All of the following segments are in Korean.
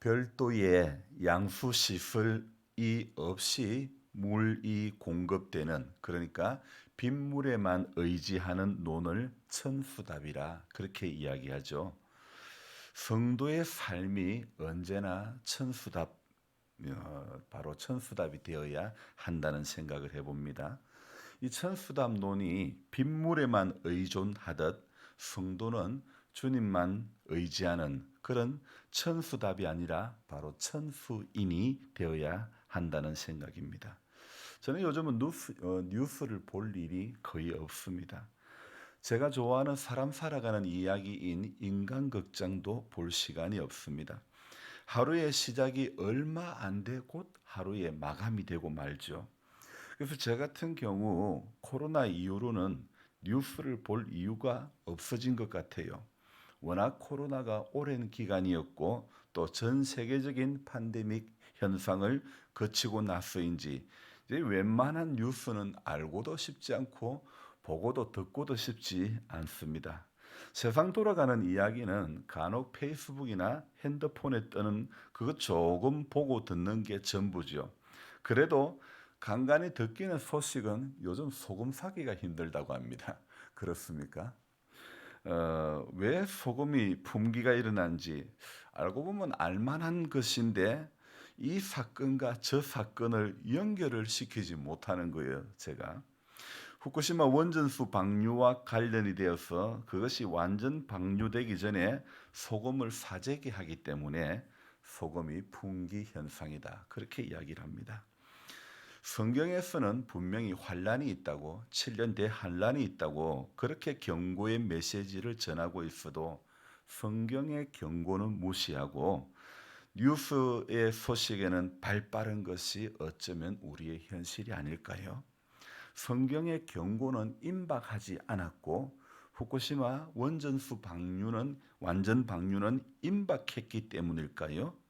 별도의 양수 시설이 없이 물이 공급되는, 그러니까 빗물에만 의지하는 논을 천수답이라 그렇게 이야기하죠. 성도의 삶이 언제나 천수답, 바로 천수답이 되어야 한다는 생각을 해봅니다. 이 천수답론이 빗물에만 의존하듯 성도는 주님만 의지하는 그런 천수답이 아니라 바로 천수인이 되어야 한다는 생각입니다. 저는 요즘은 뉴스를 볼 일이 거의 없습니다. 제가 좋아하는 사람 살아가는 이야기인 인간극장도 볼 시간이 없습니다. 하루의 시작이 얼마 안 돼 곧 하루의 마감이 되고 말죠. 그래서 저 같은 경우 코로나 이후로는 뉴스를 볼 이유가 없어진 것 같아요. 워낙 코로나가 오랜 기간이었고 또 전 세계적인 팬데믹 현상을 거치고 나서인지 이제 웬만한 뉴스는 알고도 싶지 않고 보고도 듣고도 싶지 않습니다. 세상 돌아가는 이야기는 간혹 페이스북이나 핸드폰에 뜨는 그것 조금 보고 듣는 게 전부죠. 그래도 간간히 듣기는 소식은 요즘 소금 사기가 힘들다고 합니다. 그렇습니까? 왜 소금이 품귀가 일어난지 알고 보면 알만한 것인데 이 사건과 저 사건을 연결을 시키지 못하는 거예요, 제가. 후쿠시마 원전수 방류와 관련이 되어서 그것이 완전 방류되기 전에 소금을 사재기 하기 때문에 소금이 품귀 현상이다. 그렇게 이야기를 합니다. 성경에서는 분명히 환란이 있다고 7년 대환란이 있다고 그렇게 경고의 메시지를 전하고 있어도 성경의 경고는 무시하고 뉴스의 소식에는 발빠른 것이 어쩌면 우리의 현실이 아닐까요? 성경의 경고는 임박하지 않았고 후쿠시마 원전수 방류는 완전 방류는 임박했기 때문일까요?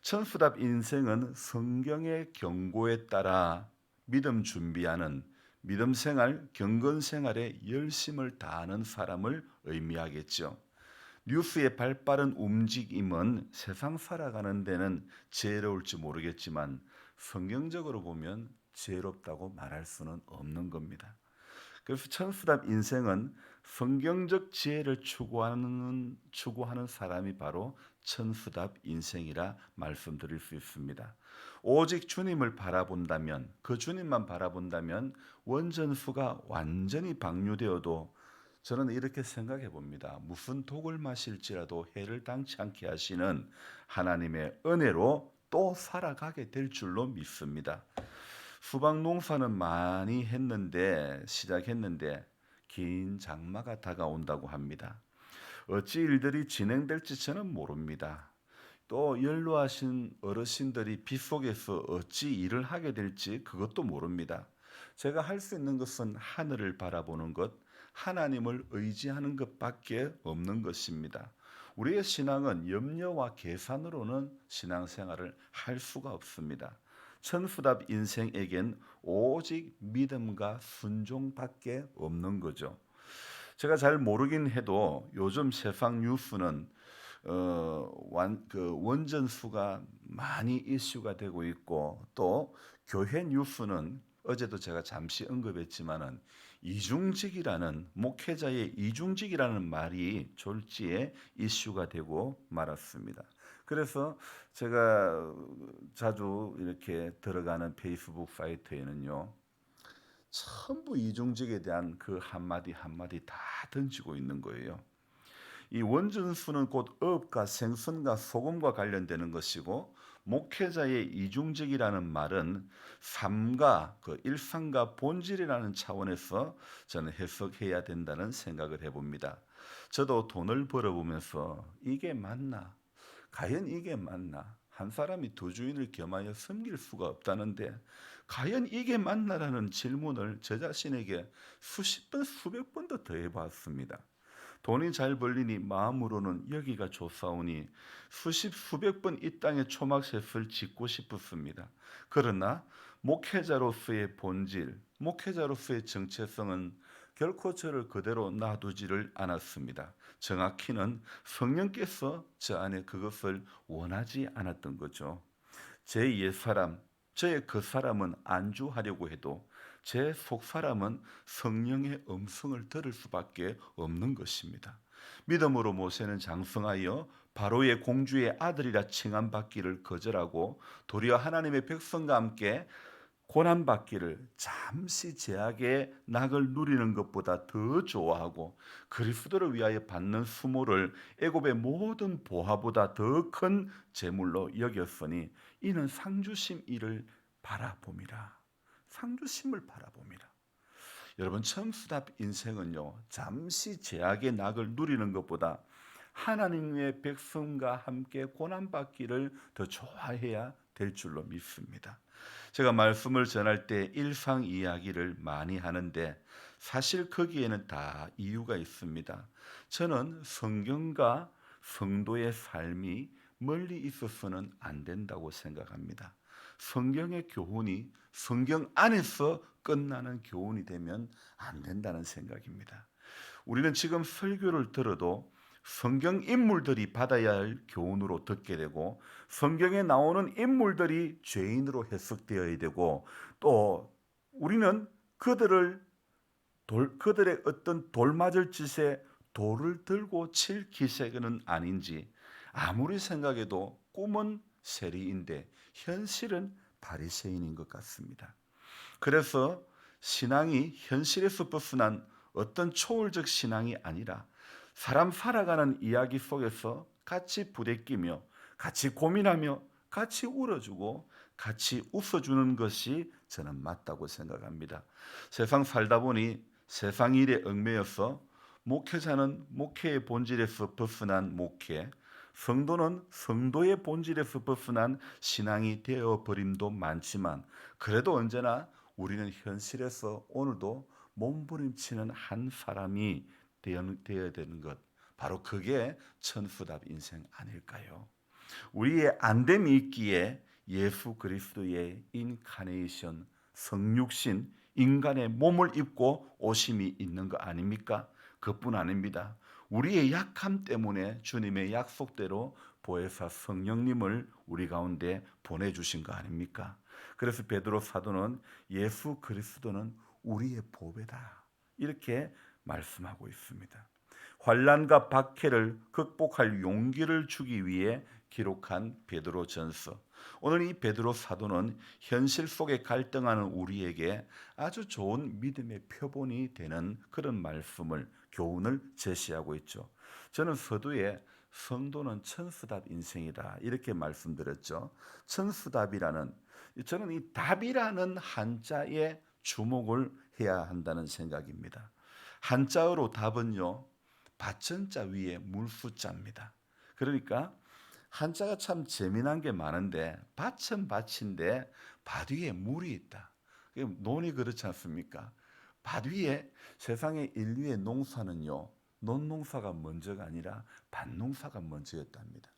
천수답 인생은 성경의 경고에 따라 믿음 준비하는 믿음 생활, 경건 생활에 열심을 다하는 사람을 의미하겠죠. 뉴스의 발빠른 움직임은 세상 살아가는 데는 지혜로울지 모르겠지만 성경적으로 보면 지혜롭다고 말할 수는 없는 겁니다. 그래서 천수답 인생은 성경적 지혜를 추구하는 사람이 바로 천수답 인생이라 말씀드릴 수 있습니다. 오직 주님을 바라본다면, 그 주님만 바라본다면 원전수가 완전히 방류되어도 저는 이렇게 생각해 봅니다. 무슨 독을 마실지라도 해를 당치 않게 하시는 하나님의 은혜로 또 살아가게 될 줄로 믿습니다. 수박 농사는 많이 시작했는데 긴 장마가 다가온다고 합니다. 어찌 일들이 진행될지 저는 모릅니다. 또 연로하신 어르신들이 빗속에서 어찌 일을 하게 될지 그것도 모릅니다. 제가 할 수 있는 것은 하늘을 바라보는 것, 하나님을 의지하는 것밖에 없는 것입니다. 우리의 신앙은 염려와 계산으로는 신앙생활을 할 수가 없습니다. 천수답 인생에겐 오직 믿음과 순종밖에 없는 거죠. 제가 잘 모르긴 해도 요즘 세상 뉴스는 원전수가 많이 이슈가 되고 있고 또 교회 뉴스는 어제도 제가 잠시 언급했지만은 이중직이라는 목회자의 이중직이라는 말이 졸지에 이슈가 되고 말았습니다. 그래서 제가 자주 이렇게 들어가는 페이스북 사이트에는요. 전부 이중직에 대한 그 한마디 한마디 다 던지고 있는 거예요. 이 원전수는 곧 어업과 생선과 소금과 관련되는 것이고 목회자의 이중직이라는 말은 삶과 그 일상과 본질이라는 차원에서 저는 해석해야 된다는 생각을 해봅니다. 저도 돈을 벌어보면서 이게 맞나? 과연 이게 맞나? 한 사람이 두 주인을 겸하여 섬길 수가 없다는데 과연 이게 맞나라는 질문을 저 자신에게 수십 번, 수백 번도 더 해봤습니다. 돈이 잘 벌리니 마음으로는 여기가 좋사오니 수십 수백 번 이 땅에 초막셋을 짓고 싶었습니다. 그러나 목회자로서의 본질, 목회자로서의 정체성은 결코 저를 그대로 놔두지를 않았습니다. 정확히는 성령께서 저 안에 그것을 원하지 않았던 거죠. 제 옛사람, 저의 그 사람은 안주하려고 해도 제 속사람은 성령의 음성을 들을 수밖에 없는 것입니다. 믿음으로 모세는 장성하여 바로의 공주의 아들이라 칭함받기를 거절하고 도리어 하나님의 백성과 함께 고난받기를 잠시 제약의 낙을 누리는 것보다 더 좋아하고 그리스도를 위하여 받는 수모를 애굽의 모든 보화보다 더 큰 재물로 여겼으니 이는 상주심 이를 바라봅니다. 상주심을 바라봅니다. 여러분 첨수답 인생은요 잠시 제약의 낙을 누리는 것보다 하나님의 백성과 함께 고난받기를 더 좋아해야 될 줄로 믿습니다. 제가 말씀을 전할 때 일상 이야기를 많이 하는데 사실 거기에는 다 이유가 있습니다. 저는 성경과 성도의 삶이 멀리 있어서는 안 된다고 생각합니다. 성경의 교훈이 성경 안에서 끝나는 교훈이 되면 안 된다는 생각입니다. 우리는 지금 설교를 들어도 성경 인물들이 받아야 할 교훈으로 듣게 되고 성경에 나오는 인물들이 죄인으로 해석되어야 되고 또 우리는 그들의 어떤 돌맞을 짓에 돌을 들고 칠 기색은 아닌지 아무리 생각해도 꿈은 세리인데 현실은 바리새인인 것 같습니다. 그래서 신앙이 현실에서 벗어난 어떤 초월적 신앙이 아니라 사람 살아가는 이야기 속에서 같이 부대끼며 같이 고민하며 같이 울어주고 같이 웃어주는 것이 저는 맞다고 생각합니다. 세상 살다 보니 세상 일에 얽매여서 목회자는 목회의 본질에서 벗어난 목회, 성도는 성도의 본질에서 벗어난 신앙이 되어버림도 많지만 그래도 언제나 우리는 현실에서 오늘도 몸부림치는 한 사람이 되어야 되는 것, 바로 그게 천수답 인생 아닐까요? 우리의 안됨이 있기에 예수 그리스도의 인카네이션, 성육신, 인간의 몸을 입고 오심이 있는 거 아닙니까? 그뿐 아닙니다. 우리의 약함 때문에 주님의 약속대로 보혜사 성령님을 우리 가운데 보내주신 거 아닙니까? 그래서 베드로 사도는 예수 그리스도는 우리의 보배다 이렇게 말씀하고 있습니다. 환난과 박해를 극복할 용기를 주기 위해 기록한 베드로전서. 오늘 이 베드로 사도는 현실 속에 갈등하는 우리에게 아주 좋은 믿음의 표본이 되는 그런 말씀을 교훈을 제시하고 있죠. 저는 서두에 성도는 천수답 인생이다 이렇게 말씀드렸죠. 천수답이라는 저는 이 답이라는 한자에 주목을 해야 한다는 생각입니다. 한자어로 답은요. 밭전자 위에 물수자입니다. 그러니까 한자가 참 재미난 게 많은데 밭은 밭인데 밭 위에 물이 있다. 논이 그렇지 않습니까? 밭 위에 세상의 인류의 농사는요. 논농사가 먼저가 아니라 밭농사가 먼저였답니다.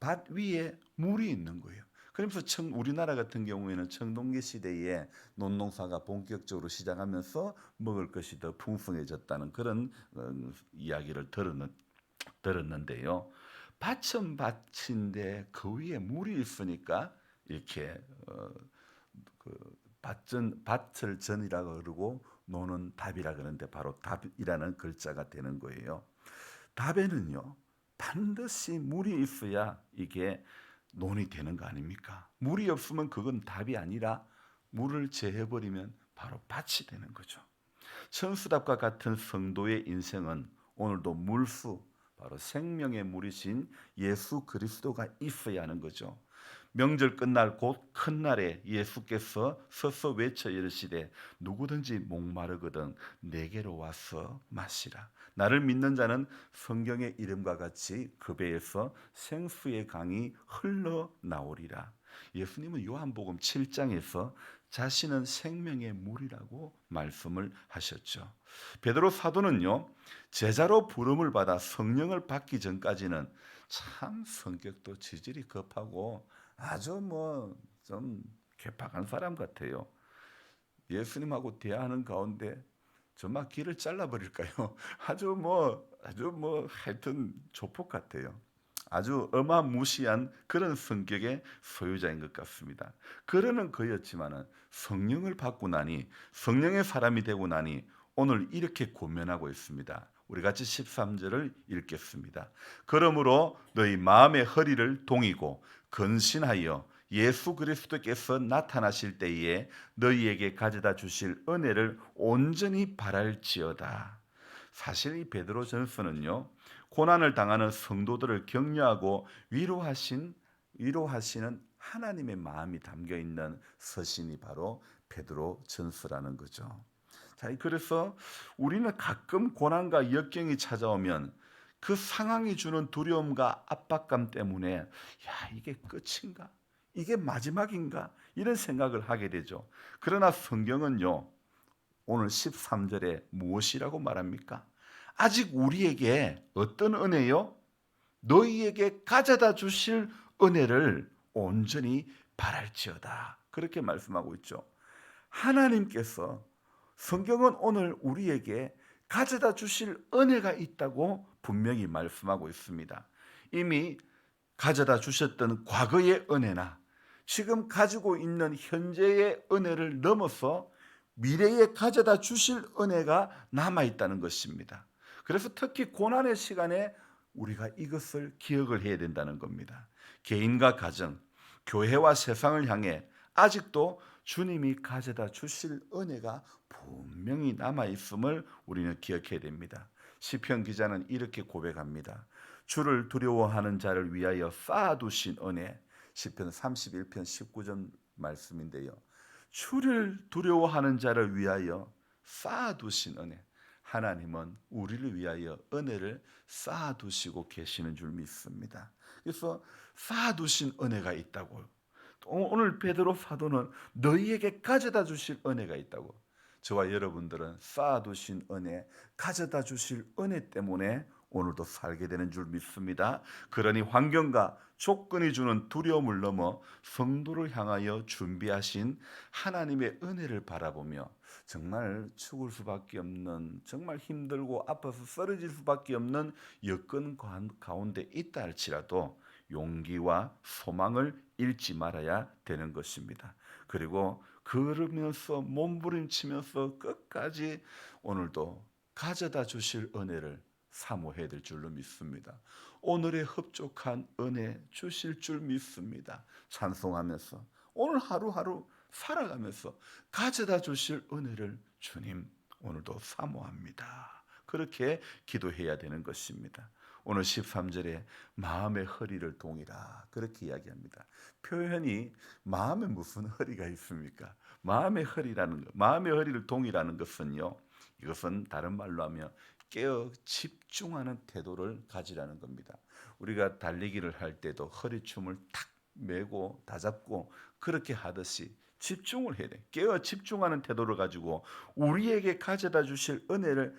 밭 위에 물이 있는 거예요. 그러면서 우리나라 같은 경우에는 청동기 시대에 논농사가 본격적으로 시작하면서 먹을 것이 더 풍성해졌다는 그런 이야기를 들었는데요. 밭은 밭인데 그 위에 물이 있으니까 이렇게 밭을 전이라고 그러고 노는 답이라 그러는데 바로 답이라는 글자가 되는 거예요. 답에는요 반드시 물이 있어야 이게 논이 되는 거 아닙니까? 물이 없으면 그건 답이 아니라 물을 제해버리면 바로 밭이 되는 거죠. 천수답과 같은 성도의 인생은 오늘도 물수, 바로 생명의 물이신 예수 그리스도가 있어야 하는 거죠. 명절 끝날 곧 큰 날에 예수께서 서서 외쳐 이르시되 누구든지 목마르거든 내게로 와서 마시라. 나를 믿는 자는 성경의 이름과 같이 그 배에서 생수의 강이 흘러나오리라. 예수님은 요한복음 7장에서 자신은 생명의 물이라고 말씀을 하셨죠. 베드로 사도는요. 제자로 부름을 받아 성령을 받기 전까지는 참 성격도 지질이 급하고 아주 좀 개팍한 사람 같아요. 예수님하고 대화하는 가운데 정말 길을 잘라버릴까요? 아주 뭐 하여튼 조폭 같아요. 아주 어마무시한 그런 성격의 소유자인 것 같습니다. 그러는 그였지만은 성령을 받고 나니 성령의 사람이 되고 나니 오늘 이렇게 권면하고 있습니다. 우리 같이 13절을 읽겠습니다. 그러므로 너희 마음의 허리를 동이고 근신하여 예수 그리스도께서 나타나실 때에 너희에게 가져다 주실 은혜를 온전히 바랄지어다. 사실 이 베드로전서는요, 고난을 당하는 성도들을 격려하고 위로하시는 하나님의 마음이 담겨 있는 서신이 바로 베드로전서라는 거죠. 자, 그래서 우리는 가끔 고난과 역경이 찾아오면 그 상황이 주는 두려움과 압박감 때문에 이게 끝인가? 이게 마지막인가? 이런 생각을 하게 되죠. 그러나 성경은요, 오늘 13절에 무엇이라고 말합니까? 아직 우리에게 어떤 은혜요? 너희에게 가져다 주실 은혜를 온전히 바랄지어다. 그렇게 말씀하고 있죠. 하나님께서 성경은 오늘 우리에게 가져다 주실 은혜가 있다고 분명히 말씀하고 있습니다. 이미 가져다 주셨던 과거의 은혜나 지금 가지고 있는 현재의 은혜를 넘어서 미래에 가져다 주실 은혜가 남아 있다는 것입니다. 그래서 특히 고난의 시간에 우리가 이것을 기억을 해야 된다는 겁니다. 개인과 가정, 교회와 세상을 향해 아직도 주님이 가져다 주실 은혜가 분명히 남아 있음을 우리는 기억해야 됩니다. 시편 기자는 이렇게 고백합니다. 주를 두려워하는 자를 위하여 쌓아두신 은혜. 시편 31편 19절 말씀인데요. 주를 두려워하는 자를 위하여 쌓아두신 은혜. 하나님은 우리를 위하여 은혜를 쌓아두시고 계시는 줄 믿습니다. 그래서 쌓아두신 은혜가 있다고. 오늘 베드로 사도는 너희에게 가져다 주실 은혜가 있다고. 저와 여러분들은 쌓아두신 은혜, 가져다 주실 은혜 때문에 오늘도 살게 되는 줄 믿습니다. 그러니 환경과 조건이 주는 두려움을 넘어 성도를 향하여 준비하신 하나님의 은혜를 바라보며 정말 죽을 수밖에 없는, 정말 힘들고 아파서 쓰러질 수밖에 없는 여건 가운데 있다 할지라도 용기와 소망을 잃지 말아야 되는 것입니다. 그리고 걸으면서 몸부림치면서 끝까지 오늘도 가져다 주실 은혜를 사모해야 될 줄로 믿습니다. 오늘의 흡족한 은혜 주실 줄 믿습니다. 찬송하면서 오늘 하루하루 살아가면서 가져다 주실 은혜를 주님 오늘도 사모합니다. 그렇게 기도해야 되는 것입니다. 오늘 13절에 마음의 허리를 동이라 그렇게 이야기합니다. 표현이 마음에 무슨 허리가 있습니까? 마음의 허리를 동이라는 것은요. 이것은 다른 말로 하면 깨어 집중하는 태도를 가지라는 겁니다. 우리가 달리기를 할 때도 허리춤을 탁 메고 다잡고 그렇게 하듯이 집중을 해야 돼. 깨어 집중하는 태도를 가지고 우리에게 가져다 주실 은혜를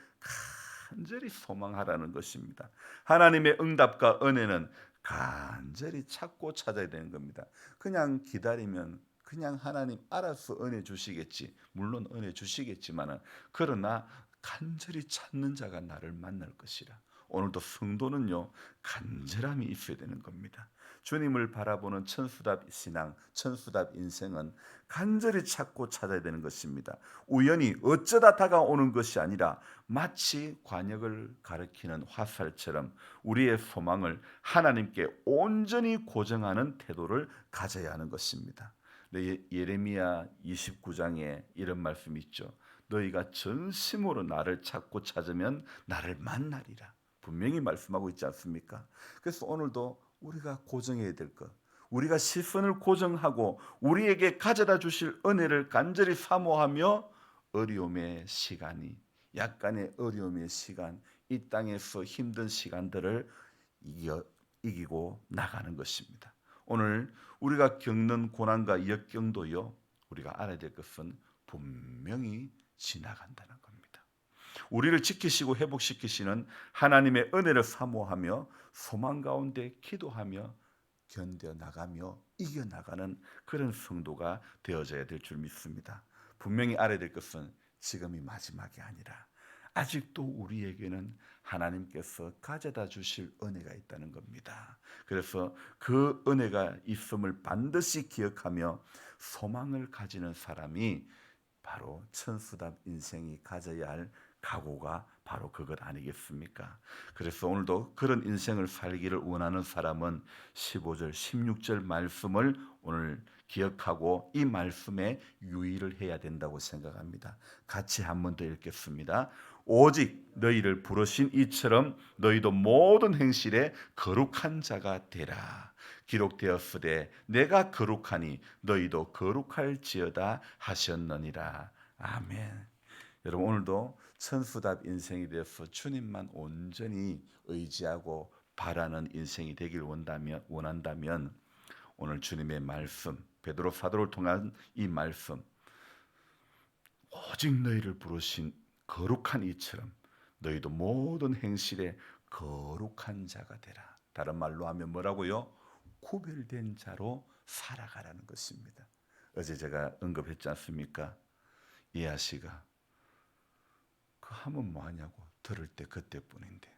간절히 소망하라는 것입니다. 하나님의 응답과 은혜는 간절히 찾고 찾아야 되는 겁니다. 그냥 기다리면 그냥 하나님 알아서 은혜 주시겠지. 물론 은혜 주시겠지만은 그러나 간절히 찾는 자가 나를 만날 것이라. 오늘도 성도는요 간절함이 있어야 되는 겁니다. 주님을 바라보는 천수답 신앙, 천수답 인생은 간절히 찾고 찾아야 되는 것입니다. 우연히 어쩌다 다가오는 것이 아니라 마치 관역을 가리키는 화살처럼 우리의 소망을 하나님께 온전히 고정하는 태도를 가져야 하는 것입니다. 예레미야 29장에 이런 말씀이 있죠. 너희가 전심으로 나를 찾고 찾으면 나를 만나리라. 분명히 말씀하고 있지 않습니까? 그래서 오늘도 우리가 고정해야 될 것, 우리가 시선을 고정하고 우리에게 가져다 주실 은혜를 간절히 사모하며 어려움의 시간이, 약간의 어려움의 시간, 이 땅에서 힘든 시간들을 이기고 나가는 것입니다. 오늘 우리가 겪는 고난과 역경도요, 우리가 알아야 될 것은 분명히 지나간다는 겁니다. 우리를 지키시고 회복시키시는 하나님의 은혜를 사모하며 소망 가운데 기도하며 견뎌나가며 이겨나가는 그런 성도가 되어져야 될 줄 믿습니다. 분명히 알아야 될 것은 지금이 마지막이 아니라 아직도 우리에게는 하나님께서 가져다 주실 은혜가 있다는 겁니다. 그래서 그 은혜가 있음을 반드시 기억하며 소망을 가지는 사람이 바로 천수답 인생이 가져야 할 각오가 바로 그것 아니겠습니까? 그래서 오늘도 그런 인생을 살기를 원하는 사람은 15절, 16절 말씀을 오늘 기억하고 이 말씀에 유의를 해야 된다고 생각합니다. 같이 한 번 더 읽겠습니다. 오직 너희를 부르신 이처럼 너희도 모든 행실에 거룩한 자가 되라. 기록되었으되 내가 거룩하니 너희도 거룩할지어다 하셨느니라. 아멘. 여러분 오늘도 천수답 인생이 되어서 주님만 온전히 의지하고 바라는 인생이 되길 원한다면 오늘 주님의 말씀, 베드로 사도를 통한 이 말씀, 오직 너희를 부르신 거룩한 이처럼 너희도 모든 행실에 거룩한 자가 되라. 다른 말로 하면 뭐라고요? 구별된 자로 살아가라는 것입니다. 어제 제가 언급했지 않습니까? 이하 씨가 그 하면 뭐하냐고. 들을 때 그때뿐인데,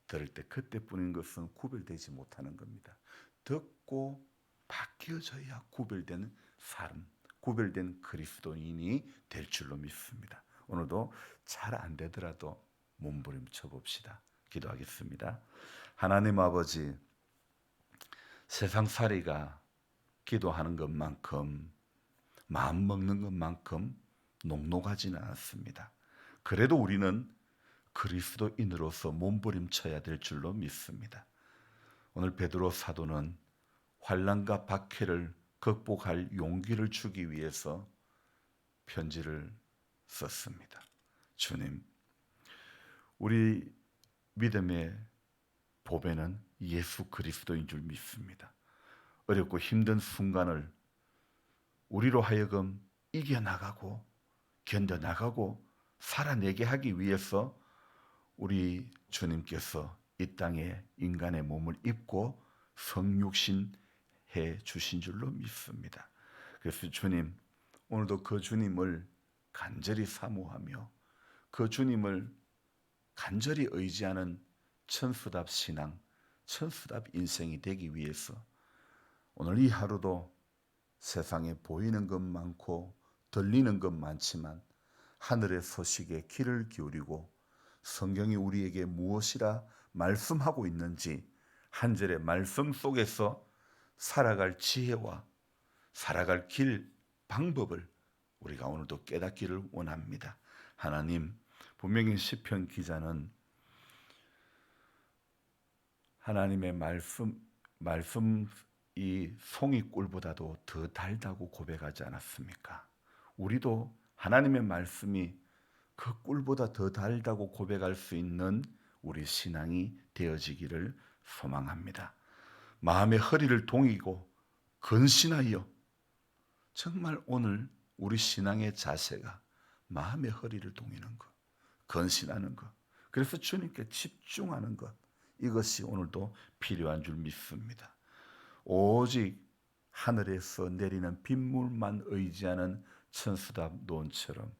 들을 때 그때뿐인 것은 구별되지 못하는 겁니다. 듣고 바뀌어져야 구별되는 삶, 구별된 그리스도인이 될 줄로 믿습니다. 오늘도 잘 안 되더라도 몸부림쳐 봅시다. 기도하겠습니다. 하나님 아버지, 세상살이가 기도하는 것만큼 마음 먹는 것만큼 녹록하지는 않습니다. 그래도 우리는 그리스도인으로서 몸부림쳐야 될 줄로 믿습니다. 오늘 베드로 사도는 환난과 박해를 극복할 용기를 주기 위해서 편지를 썼습니다. 주님, 우리 믿음의 보배는 예수 그리스도인 줄 믿습니다. 어렵고 힘든 순간을 우리로 하여금 이겨나가고 견뎌나가고 살아내게 하기 위해서 우리 주님께서 이 땅에 인간의 몸을 입고 성육신 해 주신 줄로 믿습니다. 그래서 주님, 오늘도 그 주님을 간절히 사모하며 그 주님을 간절히 의지하는 천수답 신앙, 천수답 인생이 되기 위해서 오늘 이 하루도 세상에 보이는 것 많고 들리는 것 많지만 하늘의 소식에 귀를 기울이고 성경이 우리에게 무엇이라 말씀하고 있는지 한 절의 말씀 속에서 살아갈 지혜와 살아갈 길, 방법을 우리가 오늘도 깨닫기를 원합니다. 하나님, 분명히 시편 기자는 하나님의 말씀 이 송이꿀보다도 더 달다고 고백하지 않았습니까? 우리도 하나님의 말씀이 그 꿀보다 더 달다고 고백할 수 있는 우리 신앙이 되어지기를 소망합니다. 마음의 허리를 동이고 근신하여 정말 오늘 우리 신앙의 자세가 마음의 허리를 동이는 것, 근신하는 것, 그래서 주님께 집중하는 것, 이것이 오늘도 필요한 줄 믿습니다. 오직 하늘에서 내리는 빗물만 의지하는 천수답 논처럼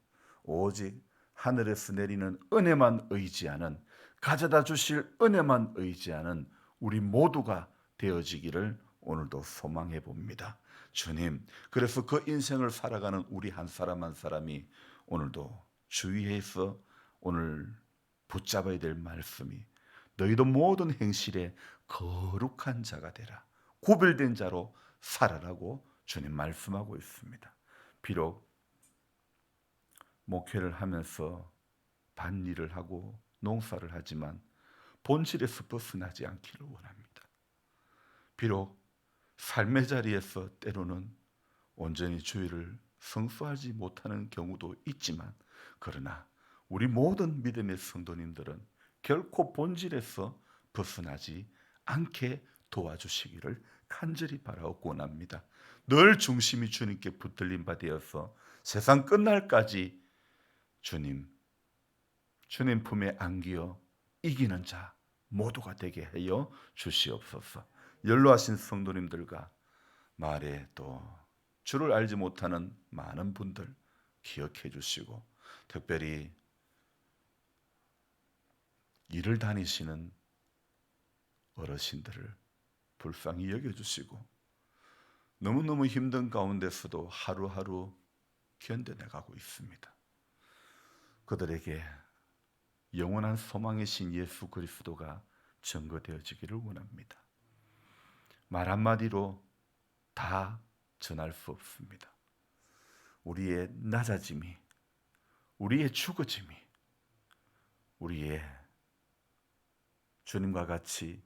오직 하늘에서 내리는 은혜만 의지하는, 가져다 주실 은혜만 의지하는 우리 모두가 되어지기를 오늘도 소망해 봅니다. 주님, 그래서 그 인생을 살아가는 우리 한 사람 한 사람이 오늘도 주의해서 오늘 붙잡아야 될 말씀이 너희도 모든 행실에 거룩한 자가 되라, 구별된 자로 살아라고 주님 말씀하고 있습니다. 비록 목회를 하면서 밭일을 하고 농사를 하지만 본질에서 벗어나지 않기를 원합니다. 비록 삶의 자리에서 때로는 온전히 주의를 성수하지 못하는 경우도 있지만 그러나 우리 모든 믿음의 성도님들은 결코 본질에서 벗어나지 않게 도와주시기를 간절히 바라고 원합니다. 늘 중심이 주님께 붙들린 바 되어서 세상 끝날까지 주님 품에 안기어 이기는 자 모두가 되게 하여 주시옵소서. 연로하신 성도님들과 마을에 또 주를 알지 못하는 많은 분들 기억해 주시고 특별히 일을 다니시는 어르신들을 불쌍히 여겨주시고 너무너무 힘든 가운데서도 하루하루 견뎌내가고 있습니다. 그들에게 영원한 소망이신 예수 그리스도가 증거되어지기를 원합니다. 말 한마디로 다 전할 수 없습니다. 우리의 낮아짐이, 우리의 죽어짐이, 우리의 주님과 같이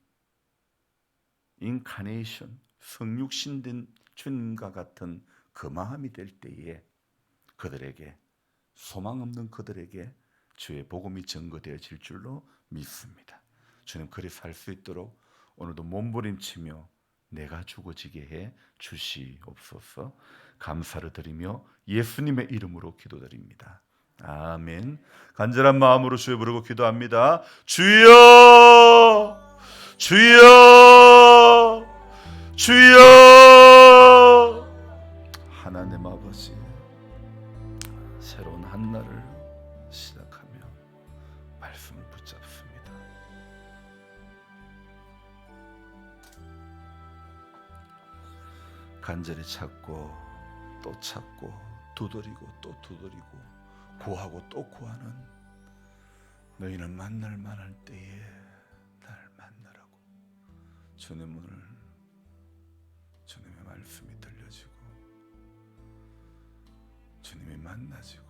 인카네이션, 성육신된 주님과 같은 그 마음이 될 때에 그들에게, 소망 없는 그들에게 주의 복음이 증거되어질 줄로 믿습니다. 주님 그리 살 수 있도록 오늘도 몸부림치며 내가 죽어지게 해 주시옵소서. 감사를 드리며 예수님의 이름으로 기도드립니다. 아멘. 간절한 마음으로 주여 부르고 기도합니다. 주여, 주여, 주여. 하나님 아버지, 새로운 한 날을 시작하며 말씀을 붙잡습니다. 간절히 찾고 또 찾고 두드리고 또 두드리고 구하고 또 구하는 너희는 만날 만할 때에 날 만나라고. 주님 오늘 주님의 말씀이 들려지고 주님이 만나지고